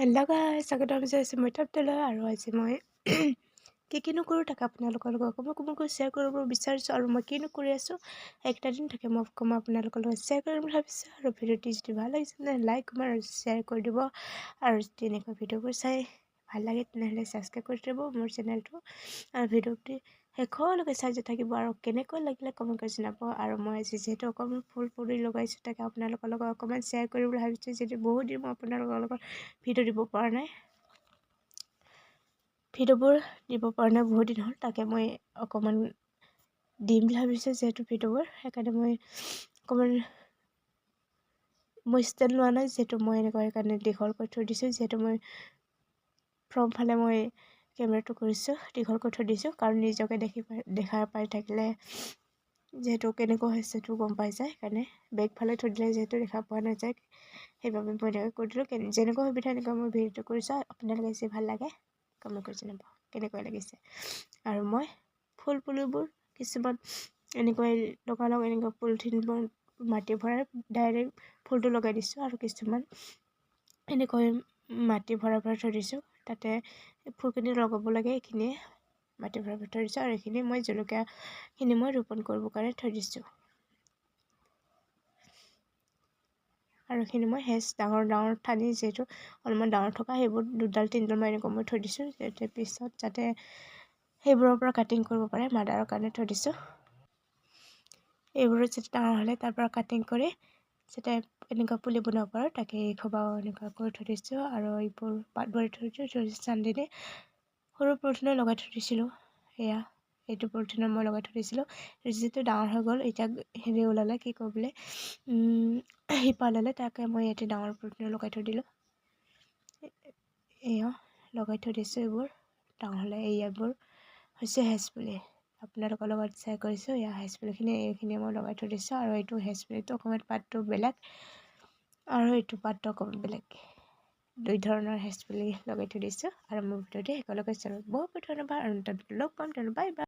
Hello' guys, স্বাগতম জনাইছোঁ মই তপ্তলৈ। আৰু আজি মই কিনো কৰোঁ তাকে আপোনালোকৰ লগত অকণমান শ্বেয়াৰ কৰিব বিচাৰিছোঁ। আৰু মই কিনো কৰি আছোঁ একটা দিন থাকে মই আপোনালোকৰ লগত শ্বেয়াৰ কৰিম বুলি ভাবিছোঁ। আৰু ভিডিঅ'টি যদি ভাল লাগিছে তেনেহ'লে লাইক কমেণ্ট আৰু শ্বেয়াৰ কৰি দিব। আৰু যদি এনেকুৱা ভিডিঅ'বোৰ চাই ভাল লাগে তেনেহ'লে ছাবস্ক্ৰাইব কৰি দিব মোৰ চেনেলটো। আৰু ভিডিঅ'টি শেষলৈকে চাই থাকিব আৰু কেনেকৈ লাগিলে কমেণ্ট কৰি জনাব। আৰু মই আজি যিহেতু অকণমান ফুল পুলি লগাইছোঁ তাকে আপোনালোকৰ লগত অকণমান শ্বেয়াৰ কৰিম বুলি ভাবিছোঁ। যিহেতু বহুত দিন মই আপোনালোকৰ লগত ভিডিঅ' দিব পৰা নাই, বহুত দিন হ'ল। তাকে মই অকণমান দিম বুলি ভাবিছোঁ যিহেতু ভিডিঅ'বোৰ, সেইকাৰণে মই অকণমান ষ্টেণ্ড লোৱা নাই। যিহেতু মই এনেকুৱা সেইকাৰণে দীঘল কৰি থৈ দিছোঁ। যিহেতু মই ফ্ৰমফালে মই কেমেৰাটো কৰিছোঁ দীঘল কৰি থৈ দিছোঁ, কাৰণ নিজকে দেখা পাই থাকিলে যিহেতু কেনেকুৱা হৈছে সেইটো গম পাই যায়। সেইকাৰণে বেগফালে থৈ দিলে যিহেতু দেখা পোৱা নাযায়, সেইবাবে মই এনেকৈ কৰি দিলোঁ। যেনেকুৱা সুবিধা এনেকুৱা মই ভিডিঅ'টো কৰিছোঁ। আপোনালোকে যি ভাল লাগে কমেণ্ট কৰি জনাব কেনেকুৱা লাগিছে। আৰু মই ফুল পুলিবোৰ কিছুমান এনেকৈ লগালগ এনেকুৱা পলিথিনবোৰ মাটি ভৰাই ডাইৰেক্ট ফুলটো লগাই দিছোঁ। আৰু কিছুমান এনেকৈ মাটি ভৰাই থৈ দিছোঁ, তাতে ফুলখিনি লগাব লাগে এইখিনিয়ে মাটি ভৰাই থৈ দিছোঁ। আৰু এইখিনি মই জলকীয়াখিনি মই ৰোপণ কৰিবৰ কাৰণে থৈ দিছোঁ। আৰু এইখিনি মই ডাঙৰ ঠানি যিহেতু অলপমান ডাঙৰ থকা সেইবোৰ 2-3ডাল এনেকুৱা মই থৈ দিছোঁ, যাতে পিছত যাতে সেইবোৰৰ পৰা কাটিং কৰিব পাৰে মাদাৰৰ কাৰণে থৈ দিছোঁ। এইবোৰত যাতে ডাঙৰ হ'লে তাৰ পৰা কাটিং কৰি যাতে এনেকুৱা পুলি বনাব পাৰোঁ, তাকে এইসোপা এনেকুৱা কৰি থৈ দিছোঁ। আৰু এইবোৰ পাতবোৰ থৈ দিছোঁ চানদিনে সৰু পলিথিনত লগাই থৈ দিছিলোঁ। এইটো পলিথিনত মই লগাই থৈ দিছিলোঁ। যিহেতু ডাঙৰ হৈ গ'ল, এতিয়া হেৰি ওলালে কি কয় বোলে শিপা ওলালে, তাকে মই ইয়াতে ডাঙৰ পলিথিনত লগাই থৈ দিলোঁ। লগাই থৈ দিছোঁ। এইবোৰ ডাঙৰ হ'লে এইবোৰ হৈছে হেজপুলি। আপোনালোকৰ লগত শ্বেয়াৰ কৰিছোঁ হেজপুলিখিনি। এইখিনি মই লগাই থৈ দিছোঁ। আৰু এইটো হেজপুলিটো অকণমান পাতটো বেলেগ আৰু এইটো পাতটো অকণমান বেলেগ, 2 ধৰণৰ হেজপুলি লগাই থৈ দিছোঁ। আৰু মোৰ ভিডিঅ'টি শেষলৈকে চাব বহুত ধন্যবাদ। আৰু লগ পাম, বাই বাই।